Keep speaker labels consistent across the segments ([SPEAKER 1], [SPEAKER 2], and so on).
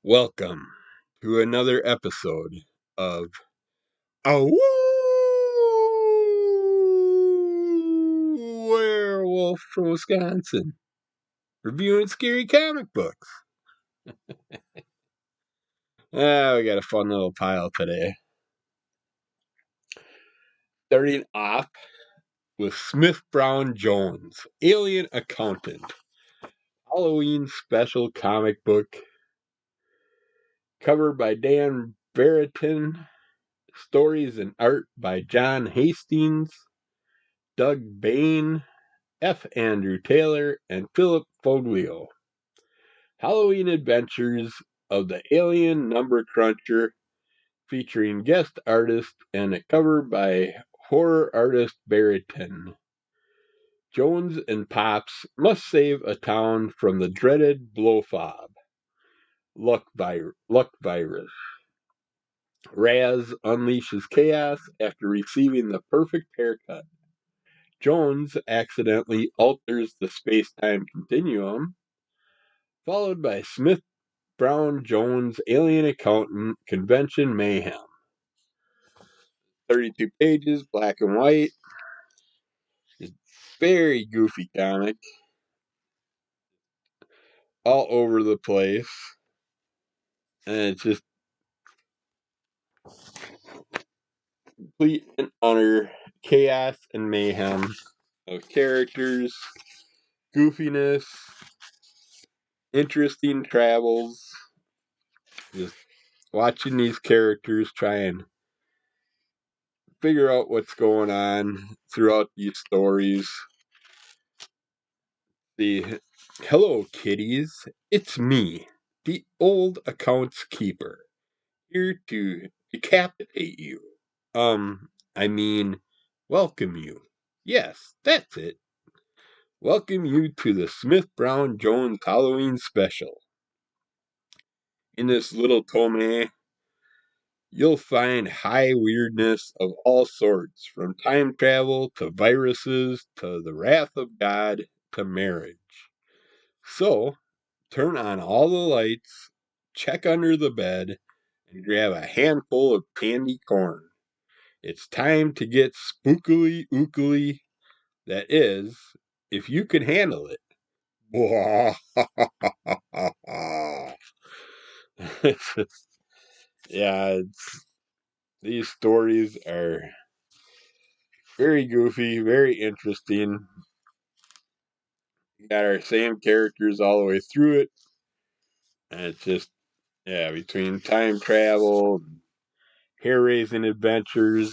[SPEAKER 1] Welcome to another episode of A Werewolf from Wisconsin, reviewing scary comic books. We got a fun little pile today. Starting off with Smith Brown Jones, Alien Accountant, Halloween special comic book, cover by Dan Barrington, stories and art by John Hastings, Doug Bain, F. Andrew Taylor, and Philip Foglio. Halloween Adventures of the Alien Number Cruncher, featuring guest artist and a cover by horror artist Barrington. Jones and Pops must save a town from the dreaded blowfob, luck virus. Raz unleashes chaos after receiving the perfect haircut. Jones accidentally alters the space-time continuum, followed by Smith Brown Jones Alien Accountant Convention Mayhem. 32 pages, black and white. It's very goofy comic. All over the place. And it's just complete and utter chaos and mayhem of characters, goofiness, interesting travels. Just watching these characters try and figure out what's going on throughout these stories. The hello, kiddies. It's me, the old accounts keeper, here to decapitate you. I mean, welcome you. Yes, that's it. Welcome you to the Smith Brown Jones Halloween special. In this little tome, you'll find high weirdness of all sorts, from time travel to viruses to the wrath of God to marriage. So, turn on all the lights, check under the bed, and grab a handful of candy corn. It's time to get spookily ookily. That is, if you can handle it. Yeah, these stories are very goofy, very interesting. We got our same characters all the way through it. And it's just, yeah, between time travel, hair raising adventures,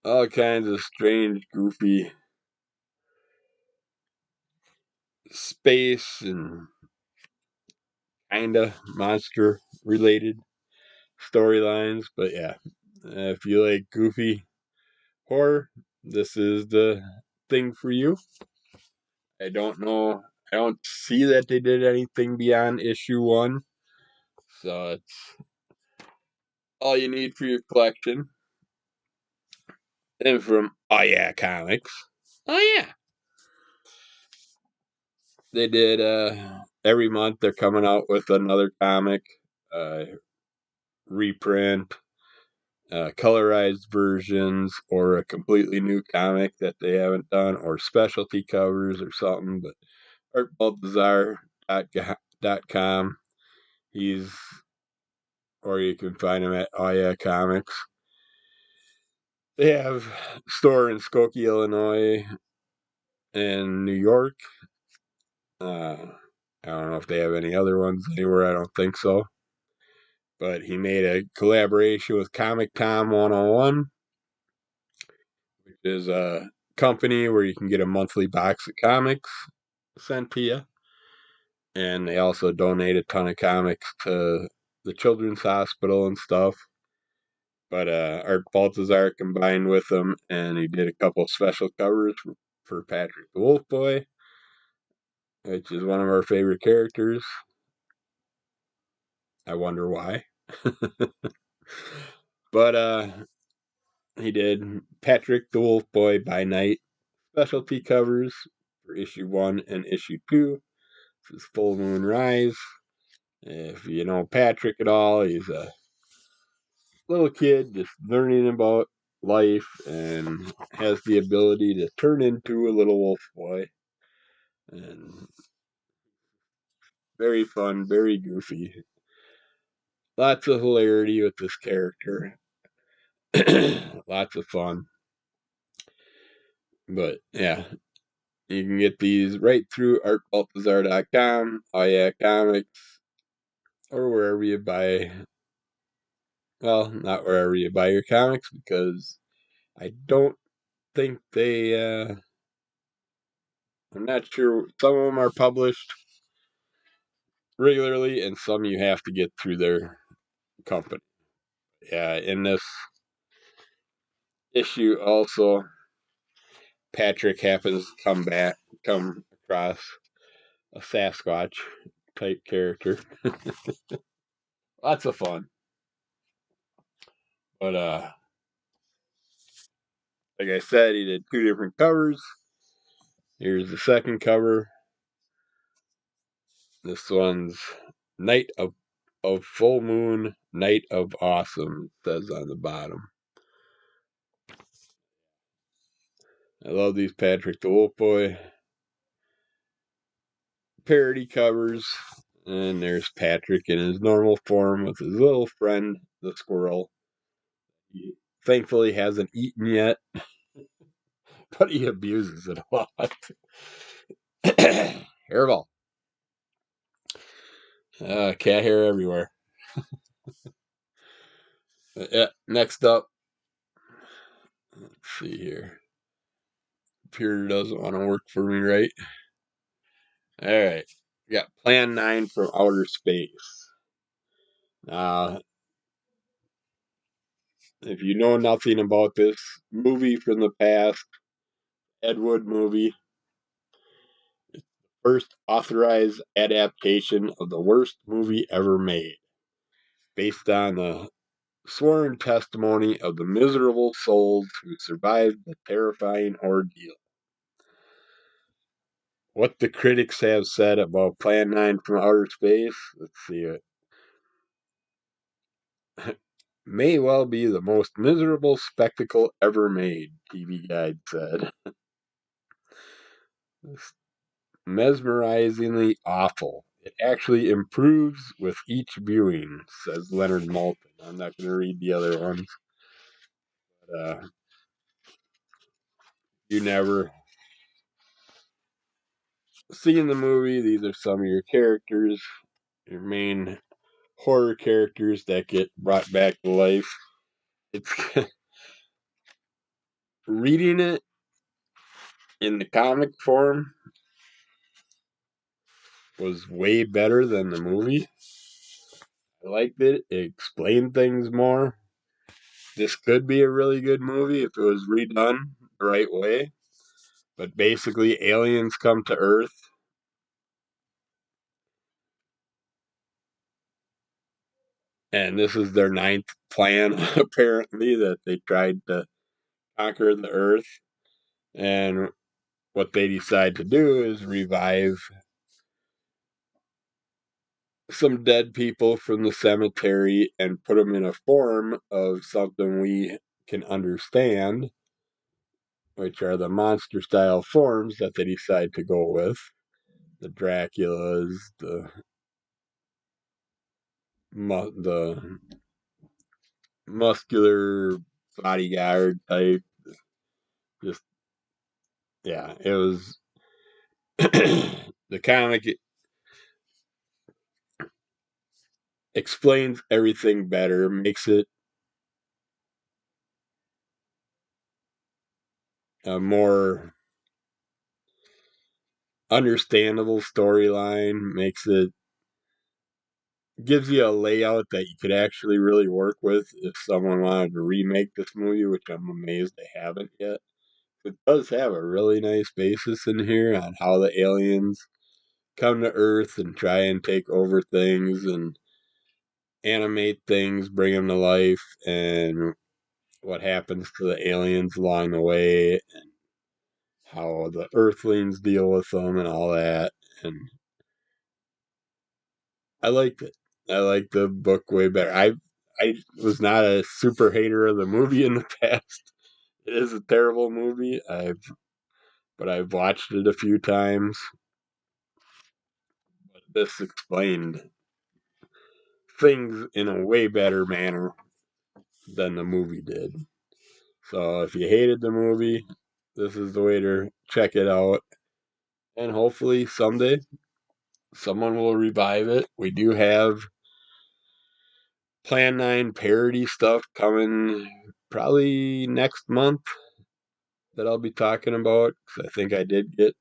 [SPEAKER 1] all kinds of strange, goofy space and kinda monster related storylines. But yeah, if you like goofy horror, this is the thing for you. I don't know. I don't see that they did anything beyond issue 1. So it's all you need for your collection. And from Oh Yeah Comics. Oh yeah. They did every month they're coming out with another comic, reprint, colorized versions, or a completely new comic that they haven't done, or specialty covers or something. But ArtBaltazar.com. He's, or you can find him at Oh Yeah Comics. They have a store in Skokie, Illinois, and New York. I don't know if they have any other ones anywhere. I don't think so. But he made a collaboration with Comic Tom 101, which is a company where you can get a monthly box of comics sent to you. And they also donate a ton of comics to the Children's Hospital and stuff. But Art Baltazar combined with them, and he did a couple special covers for Patrick the Wolf Boy, which is one of our favorite characters. I wonder why. But he did Patrick the Wolf Boy by Night specialty covers for issue 1 and issue 2. This is Full Moon Rise. If you know Patrick at all, he's a little kid just learning about life and has the ability to turn into a little wolf boy. And very fun, very goofy. Lots of hilarity with this character. Lots of fun. But yeah, you can get these right through artbaltazar.com, Oh Yeah Comics, or wherever you buy. Well, not wherever you buy your comics, because I don't think they. I'm not sure. Some of them are published regularly, and some you have to get through their company. Yeah, in this issue, also, Patrick happens to come across a Sasquatch type character. Lots of fun. But like I said, he did 2 different covers. Here's the second cover. This one's Night of Full Moon, Night of Awesome, it says on the bottom. I love these Patrick the Wolf Boy parody covers. And there's Patrick in his normal form with his little friend, the squirrel. He thankfully hasn't eaten yet, but he abuses it a lot. Hairball. Cat hair everywhere. Yeah, next up, let's see here. Computer doesn't want to work for me, right? Alright. We got Plan 9 from Outer Space. If you know nothing about this movie from the past, Ed Wood movie, it's the first authorized adaptation of the worst movie ever made, based on the sworn testimony of the miserable souls who survived the terrifying ordeal. What the critics have said about Plan 9 from Outer Space, let's see it. May well be the most miserable spectacle ever made, TV Guide said. Mesmerizingly awful. It actually improves with each viewing, says Leonard Maltin. I'm not going to read the other ones. But, you never seen the movie. These are some of your characters, your main horror characters that get brought back to life. It's reading it in the comic form was way better than the movie. I liked it. It explained things more. This could be a really good movie if it was redone the right way. But basically, aliens come to Earth. And this is their 9th plan, apparently, that they tried to conquer the Earth. And what they decide to do is revive some dead people from the cemetery and put them in a form of something we can understand, which are the monster style forms that they decide to go with. The Draculas, the muscular bodyguard type. Just, yeah, it was the comic explains everything better, makes it a more understandable storyline, makes it gives you a layout that you could actually really work with if someone wanted to remake this movie, which I'm amazed they haven't yet. It does have a really nice basis in here on how the aliens come to Earth and try and take over things and animate things, bring them to life, and what happens to the aliens along the way, and how the Earthlings deal with them, and all that. And I liked it. I liked the book way better. I was not a super hater of the movie in the past. It is a terrible movie. But I've watched it a few times. But this explained things in a way better manner than the movie did. So if you hated the movie, this is the way to check it out. And hopefully someday someone will revive it. We do have Plan 9 parody stuff coming probably next month that I'll be talking about. 'Cause I think I did get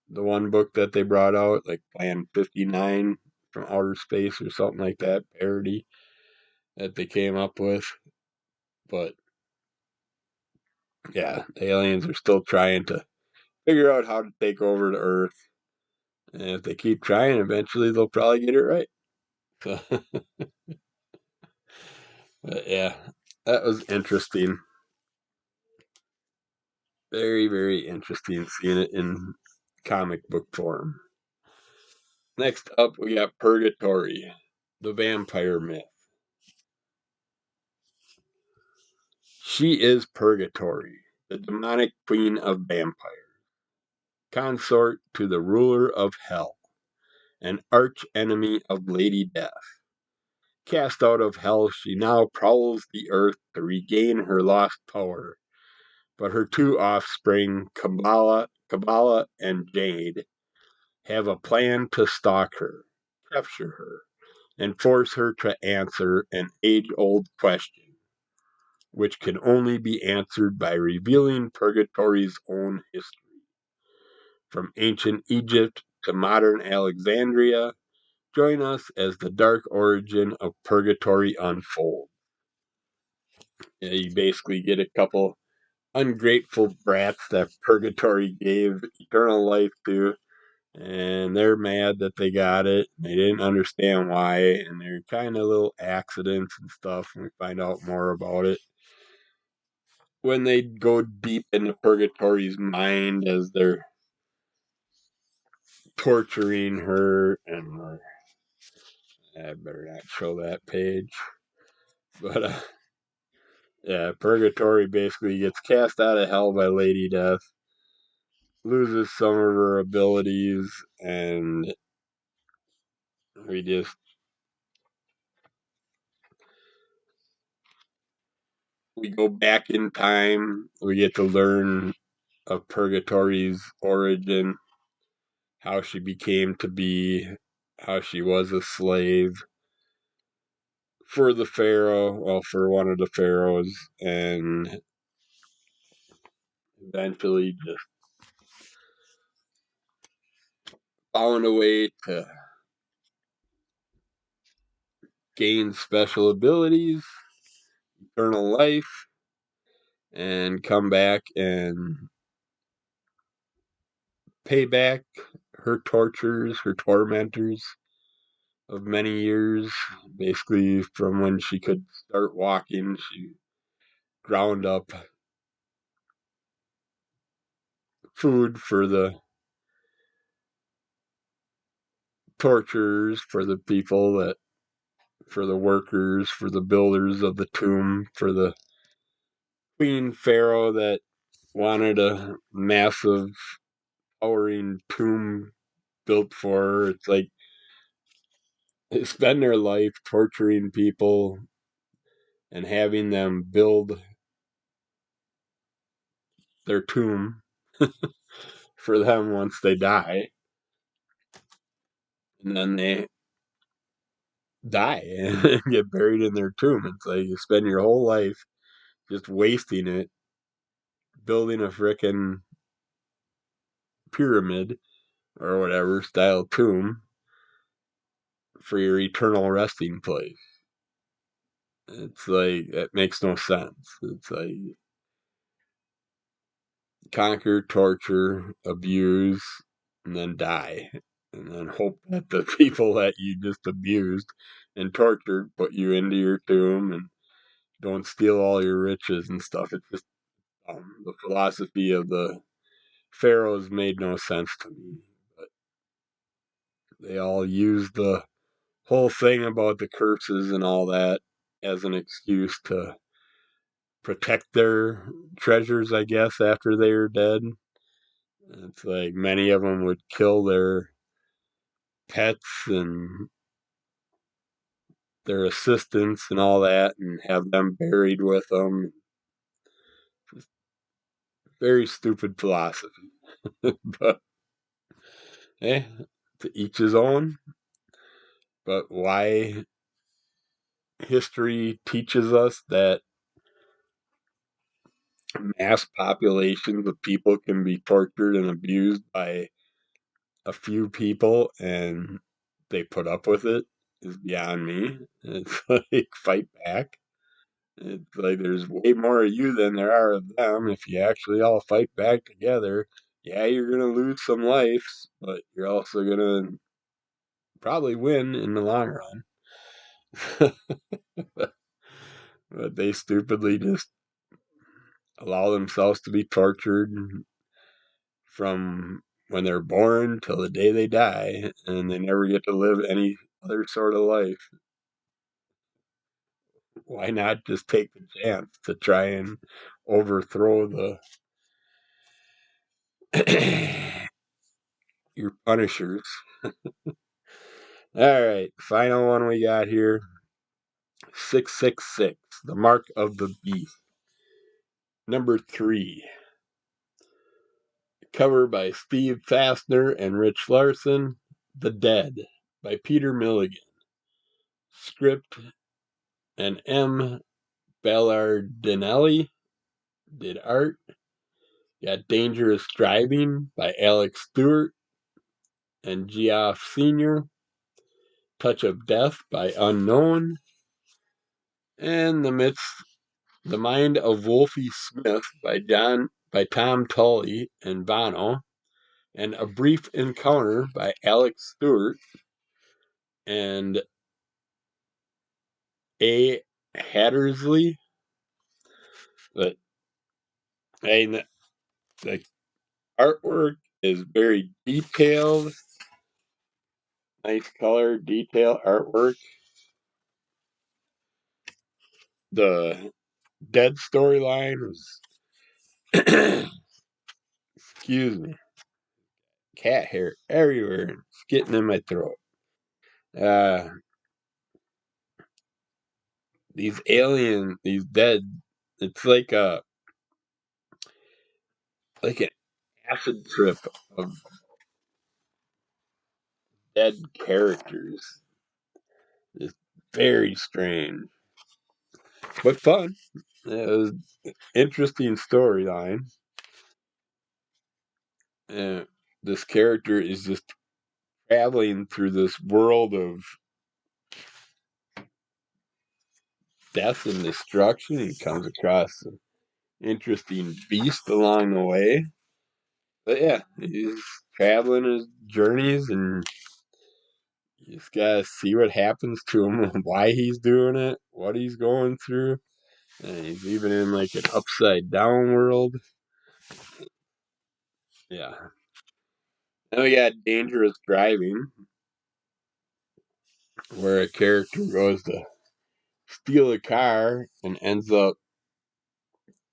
[SPEAKER 1] the one book that they brought out, like Plan 59 from Outer Space or something like that, parody that they came up with. But yeah, the aliens are still trying to figure out how to take over the Earth. And if they keep trying, eventually they'll probably get it right. So, but yeah, that was interesting. Very, very interesting seeing it in comic book form. Next up, we got Purgatori, the Vampire Myth. She is Purgatory, the demonic queen of vampires, consort to the ruler of hell, an arch enemy of Lady Death. Cast out of hell, she now prowls the earth to regain her lost power. But her two offspring, Kabbalah and Jade, have a plan to stalk her, capture her, and force her to answer an age-old question, which can only be answered by revealing Purgatory's own history. From ancient Egypt to modern Alexandria, join us as the dark origin of Purgatory unfolds. Yeah, you basically get a couple ungrateful brats that Purgatory gave eternal life to, and they're mad that they got it. They didn't understand why, and they're kind of little accidents and stuff, and we find out more about it when they go deep into Purgatory's mind as they're torturing her. And I better not show that page. But yeah, Purgatory basically gets cast out of hell by Lady Death, loses some of her abilities, and we just we go back in time. We get to learn of Purgatory's origin, how she became to be, how she was a slave for the pharaoh, well, for one of the pharaohs, and eventually just found a way to gain special abilities, eternal life, and come back and pay back her torturers, her tormentors of many years. Basically, from when she could start walking, she ground up food for the torturers, for the people that, for the workers, for the builders of the tomb, for the Queen Pharaoh that wanted a massive, towering tomb built for her. It's like they spend their life torturing people and having them build their tomb for them once they die. And then they die and get buried in their tomb. It's like you spend your whole life just wasting it building a frickin' pyramid or whatever style tomb for your eternal resting place. It's like it makes no sense. It's like conquer, torture, abuse, and then die. And then hope that the people that you just abused and tortured put you into your tomb and don't steal all your riches and stuff. It's just the philosophy of the pharaohs made no sense to me. But they all used the whole thing about the curses and all that as an excuse to protect their treasures, I guess, after they are dead. It's like many of them would kill their pets and their assistants and all that and have them buried with them. Just very stupid philosophy. But, to each his own. But why history teaches us that mass populations of people can be tortured and abused by a few people and they put up with it is beyond me. It's like, fight back. It's like there's way more of you than there are of them. If you actually all fight back together, yeah, you're going to lose some lives, but you're also going to probably win in the long run. But they stupidly just allow themselves to be tortured from when they're born till the day they die, and they never get to live any other sort of life. Why not just take the chance to try and overthrow your punishers? All right, final one we got here. 666, the mark of the beast. Number 3, cover by Steve Fastner and Rich Larson. The Dead by Peter Milligan. Script and M. Ballardinelli did art. Got Dangerous Driving by Alex Stewart and Geoff Sr. Touch of Death by Unknown. And The Mind of Wolfie Smith by Tom Tully and Bono. And A Brief Encounter by Alex Stewart and A. Hattersley. But the artwork is very detailed. Nice color, detail artwork. The Dead storyline was, excuse me, cat hair everywhere. It's getting in my throat. Uh, these these dead, it's like an acid trip of dead characters. It's very strange, but fun. It was an interesting storyline. This character is just traveling through this world of death and destruction. He comes across an interesting beast along the way. But yeah, he's traveling his journeys, and you just gotta see what happens to him, why he's doing it, what he's going through. And he's even in like an upside down world. Yeah. Then we got Dangerous Driving, where a character goes to steal a car and ends up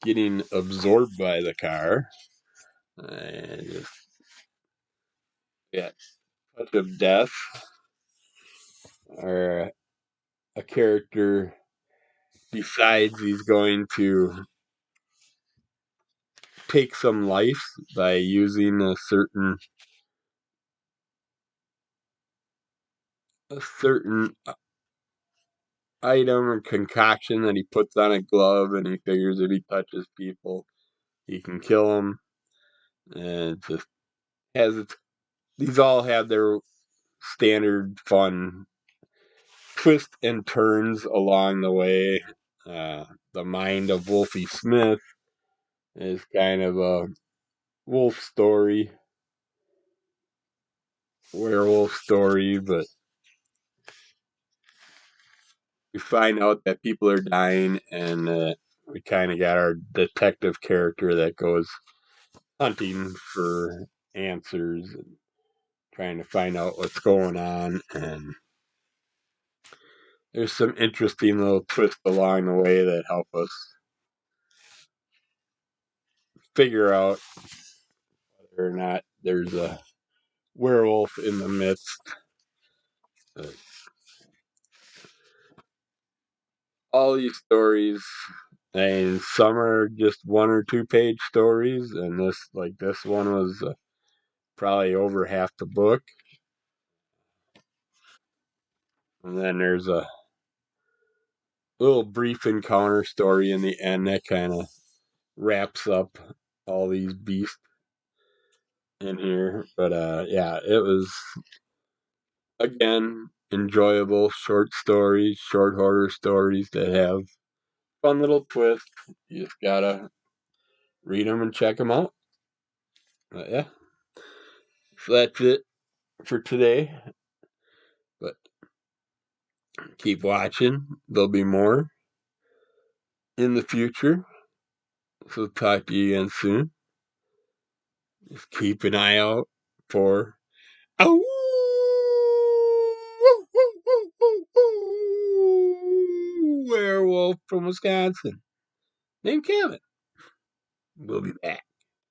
[SPEAKER 1] getting absorbed by the car. And just, yeah, Touch of Death, or a character decides he's going to take some life by using a certain item or concoction that he puts on a glove, and he figures if he touches people, he can kill them. And it just has its. These all have their standard fun twists and turns along the way. The Mind of Wolfie Smith is kind of a wolf story, werewolf story, but we find out that people are dying, and we kind of got our detective character that goes hunting for answers and trying to find out what's going on. And there's some interesting little twists along the way that help us figure out whether or not there's a werewolf in the midst. But all these stories, and some are just 1 or 2 page stories, and this one was probably over half the book. And then there's a little brief encounter story in the end that kind of wraps up all these beasts in here. But yeah, it was again enjoyable short stories, short horror stories that have fun little twists. You just gotta read them and check them out. But yeah, so that's it for today. But keep watching. There'll be more in the future. So talk to you again soon. Just keep an eye out for werewolf from Wisconsin named Kevin. We'll be back.